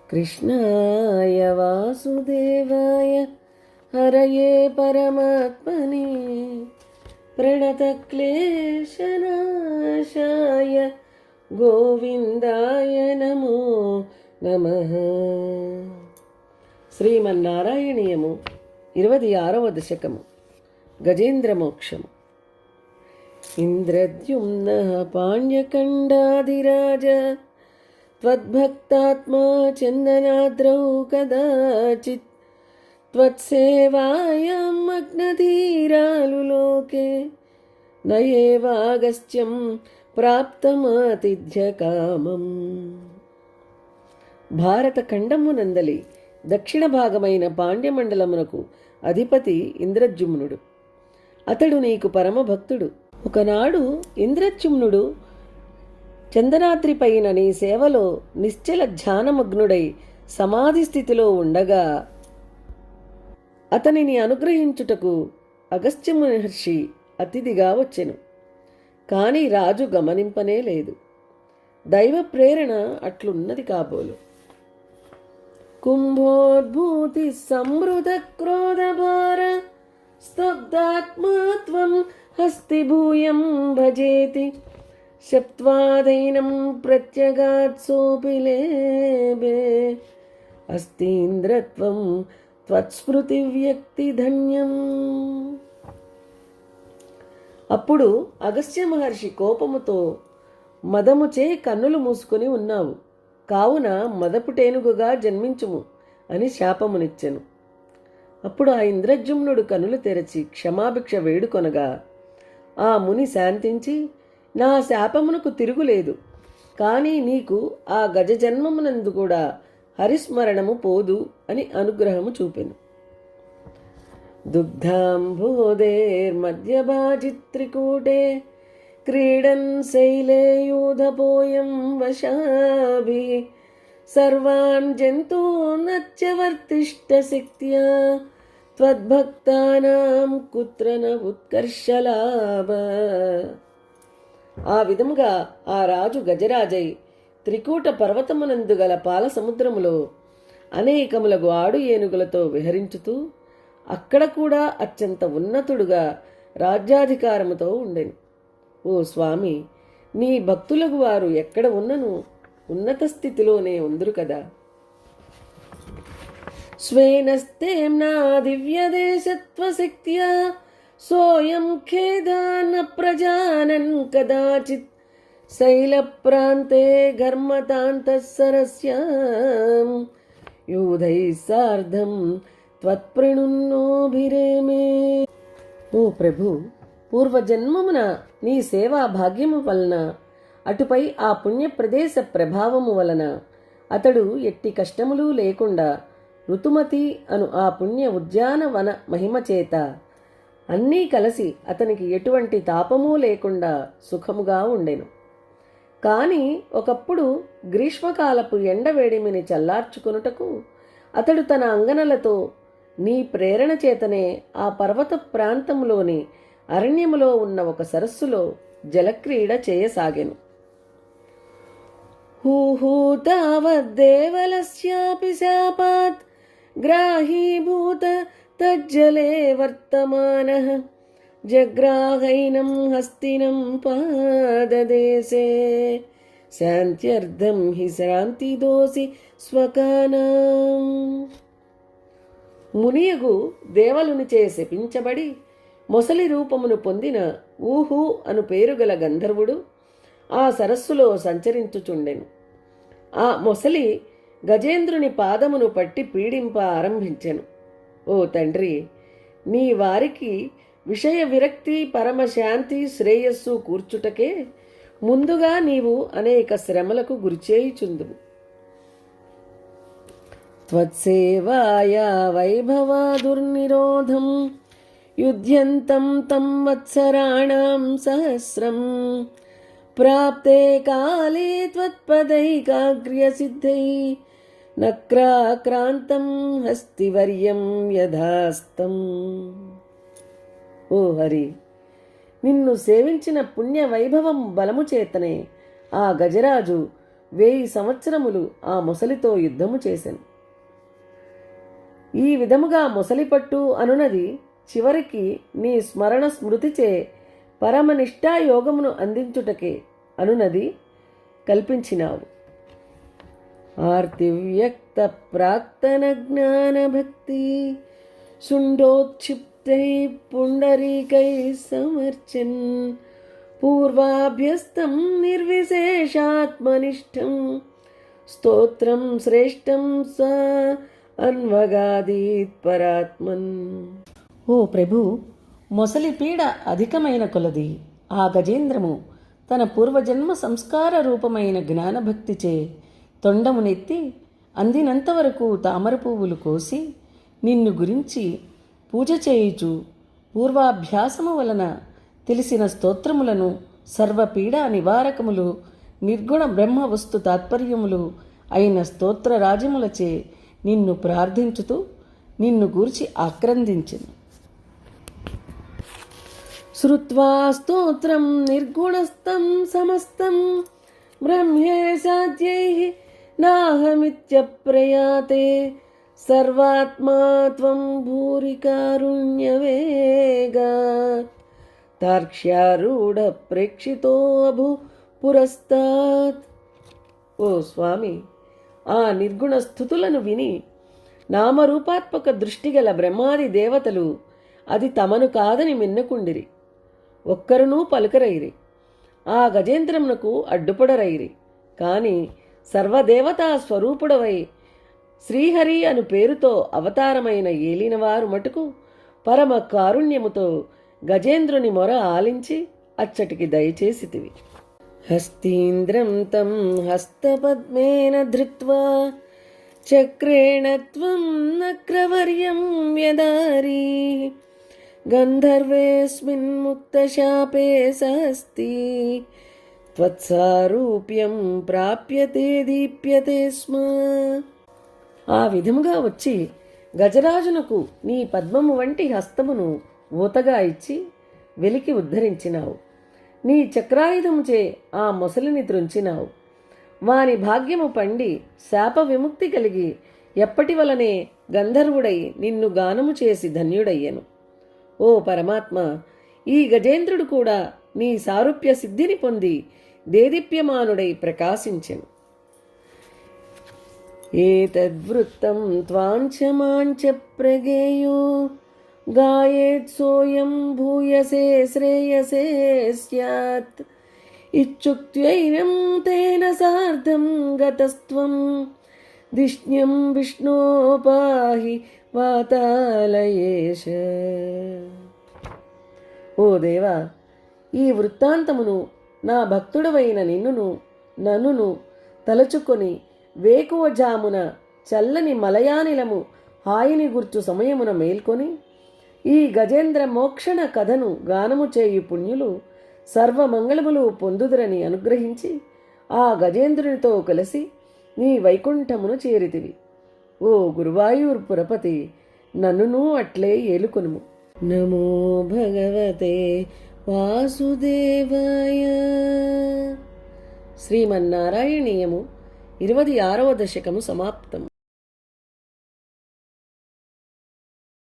कृष्णाय वासुदेवाय हरये परमात्मने प्रणतक्लेशनाशाय गोविन्दाय नमो नमः. శ్రీమన్నారాయణీయము 26వ దశకము. గజేంద్రమోక్షము. ఇంద్రద్యుమ్నః పాణ్యకండాధిరాజ త్వద్భక్తాత్మా చందనాద్రౌ కదాచిత్ త్వత్సేవాయాం మగ్నధీరాలు లోకే నయేవాగస్త్యం ప్రాప్తమాతిథ్య కామం. భారత ఖండమునందలి దక్షిణ భాగమైన పాండ్యమండలమునకు అధిపతి ఇంద్రద్యుమ్నుడు. అతడు నీకు పరమభక్తుడు. ఒకనాడు ఇంద్రద్యుమ్నుడు చందనాద్రి పైన నీ సేవలో నిశ్చల ధ్యానమగ్నుడై సమాధి స్థితిలో ఉండగా అతనిని అనుగ్రహించుటకు అగస్త్య మహర్షి అతిథిగా వచ్చెను. కాని రాజు గమనింపనే లేదు. దైవ ప్రేరణ అట్లున్నది కాబోలు. కుంభోద్భూతి సంవృత క్రోధభార స్తబ్దాత్మాత్వం హస్తిభూయం భజేతి శప్త్వాదైనం ప్రత్యగాత్సోపి లేభే అస్తీంద్రత్వం త్వత్స్మృతి వ్యక్తి ధన్యం. అప్పుడు అగస్త్య మహర్షి కోపముతో, మదముచే కన్నులు మూసుకొని ఉన్నావు, కావున మదపుటేనుగుగా జన్మించుము అని శాపమునిచ్చెను. అప్పుడు ఆ ఇంద్రద్యుమ్నుడు కనులు తెరచి క్షమాభిక్ష వేడుకొనగా ఆ ముని శాంతించి, నా శాపమునకు తిరుగులేదు, కానీ నీకు ఆ గజ జన్మమునందు కూడా హరిస్మరణము పోదు అని అనుగ్రహము చూపెను. దుగ్ధాంబోధేర్మధ్యభాజిత్రికూటే క్రీడన్ శైలే యూధపోయం వశాభి సర్వాన్ జంతూనత్యవర్తిష్ట శక్త్యా త్వద్భక్తానాం కుత్ర న ఉత్కర్షలాభ. ఆ విధముగా ఆ రాజు గజరాజై త్రికూట పర్వతమునందు గల పాల సముద్రములో అనేకములగు ఆడు ఏనుగులతో విహరించుతూ అక్కడ కూడా అత్యంత ఉన్నతుడుగా రాజ్యాధికారముతో ఉండెను. ఓ స్వామి, నీ భక్తులకు వారు ఎక్కడ ఉన్నను ఉన్నత స్థితిలోనే ఉందురు కదా. స్వేనస్తేమ్నా దివ్యదేశత్వశక్త్యా సోయం ఖేదాన ప్రజానన్ కదాచిత్ శైలప్రాంతే ఘర్మతాంతఃసరస్యాం యూధైః సార్ధం త్వత్ప్రణున్నోభిరేమే. ఓ ప్రభు, పూర్వజన్మమున నీ సేవా భాగ్యము వలన, అటుపై ఆ పుణ్యప్రదేశ ప్రభావము వలన అతడు ఎట్టి కష్టములు లేకుండా ఋతుమతి అను ఆ పుణ్య ఉద్యానవన మహిమ చేత అన్నీ కలిసి అతనికి ఎటువంటి తాపమూ లేకుండా సుఖముగా ఉండెను. కాని ఒకప్పుడు గ్రీష్మకాలపు ఎండవేడిమిని చల్లార్చుకొనుటకు అతడు తన అంగనలతో నీ ప్రేరణ చేతనే ఆ పర్వత ప్రాంతంలోని అరణ్యములో ఉన్న ఒక సరస్సులో జలక్రీడ చేయసాగెను. హూహూతావద్దేవలస్యాపి శాపాత్ గ్రాహీభూత తజ్జలే వర్తమానః జగ్రాహైనం హస్తినం పాదదేశే శాంత్యర్థం హి శాంతిదోసి స్వకానాం. మునియగు దేవలునిచే శపించబడి మొసలి రూపమును పొందిన ఊహు అను పేరుగల గంధర్వుడు ఆ సరస్సులో సంచరించుచుండెను. ఆ మొసలి గజేంద్రుని పాదమును పట్టి పీడింప ఆరంభించెను. ఓ తండ్రి, నీ వారికి విషయ విరక్తి, పరమశాంతి, శ్రేయస్సు కూర్చుటకే ముందుగా నీవు అనేక శ్రమలకు గురిచేయుచుందువు. త్వత్సేవాయా వైభవా దుర్నిరోధం యుధ్యంతం తం వత్సరాణాం సహస్రం ప్రాప్తే కాలే త్వత్పదైకాగ్ర్యసిద్ధై నక్రాక్రాంతం హస్తివర్యం యథాస్తం. ఓ హరి, నిన్ను సేవించిన పుణ్య వైభవం బలము చేతనే ఆ గజరాజు 1000 సంవత్సరములు ఆ మొసలితో యుద్ధము చేసెను. ఈ విధముగా మొసలిపట్టు అనునది చివరికి నీ స్మరణ స్మృతిచే పరమనిష్టా యోగమును అందించుటకే అనునది కల్పించినావు. ఆర్తివ్యక్త ప్రాక్తన జ్ఞాన భక్తి శుండోక్షిప్తై పుండరీకై సమర్చన్ పూర్వాభ్యస్తం నిర్విశేషాత్మనిష్టం స్తోత్రం శ్రేష్టం స అన్వగాదీత్ పరాత్మన్. ఓ ప్రభు, మొసలి పీడ అధికమైన కొలది ఆ గజేంద్రము తన పూర్వజన్మ సంస్కార రూపమైన జ్ఞానభక్తిచే తొండమునెత్తి అందినంతవరకు తామర పువ్వులు కోసి నిన్ను గురించి పూజ చేయుచు పూర్వాభ్యాసము వలన తెలిసిన స్తోత్రములను సర్వపీడా నివారకములు నిర్గుణ బ్రహ్మ వస్తు తాత్పర్యములు అయిన స్తోత్రరాజములచే నిన్ను ప్రార్థించుతూ నిన్ను గూర్చి ఆక్రందించెను. శ్రుత్వా స్తోత్రం నిర్గుణస్థం సమస్తం బ్రహ్మే సాధ్యైః నాహమిత్యప్రయాతే సర్వాత్మా త్వం భూరి కారుణ్యవేగాత్ తార్క్ష్యారూఢ ప్రేక్షితో అభు పురస్తాత్. ఓ స్వామి, ఆ నిర్గుణ స్థుతులను విని నామరూపాత్మక దృష్టిగల బ్రహ్మాది దేవతలు అది తమను కాదని మిన్నకుండిరి. ఒక్కరునూ పలుకరైరి. ఆ గజేంద్రమునకు అడ్డుపడరైరి. కాని సర్వదేవతా స్వరూపుడవై శ్రీహరి అను పేరుతో అవతారమైన ఏలినవారు మటుకు పరమ కారుణ్యముతో గజేంద్రుని మొర ఆలించి అచ్చటికి దయచేసితివి. హస్తీంద్రం తం హస్తపద్మేన ధృత్వా చక్రేణ త్వం నక్రవర్యం వ్యదారీ గంధర్వేస్మిన్ ముక్తశాపే సహస్తి త్వత్సారూప్యం ప్రాప్యతే దీప్యతే స్మ. ఆ విధముగా వచ్చి గజరాజునకు నీ పద్మము వంటి హస్తమును ఊతగా ఇచ్చి వెలికి ఉద్ధరించినావు. నీ చక్రాయుధముచే ఆ మొసలిని త్రుంచినావు. వాని భాగ్యము పండి శాప విముక్తి కలిగి ఎప్పటి వలనే గంధర్వుడై నిన్ను గానము చేసి ధన్యుడయ్యను. ఓ పరమాత్మ, ఈ గజేంద్రుడు కూడా నీ సారూప్య సిద్ధిని పొంది దేదీప్యమానుడై ప్రకాశించెను. ఏతద్వృత్తం త్వాంచమాంచ ప్రగేయో గాయేత్ సోయం భూయసే శ్రేయసే స్యాత్ ఇత్యుక్త్యైనం తేన సార్ధం గతస్త్వం దిష్ణ్యం విష్ణో పాహి వాతాలయేశ. ఓ దేవా, ఈ వృత్తాంతమును నా భక్తుడవైన నన్నును తలచుకొని వేకువజామున చల్లని మలయానిలము హాయిని గుర్చు సమయమున మేల్కొని ఈ గజేంద్ర మోక్షణ కథను గానము చేయు పుణ్యులు సర్వమంగళములు పొందుదురని అనుగ్రహించి ఆ గజేంద్రునితో కలిసి నీ వైకుంఠమును చేరితివి. ఓ గురువాయూర్పురపతి, నన్నును అట్లే ఏలుకొనుము. నమో భగవతే వాసుదేవాయ. శ్రీమన్నారాయణీయము 26వ దశకము సమాప్తం.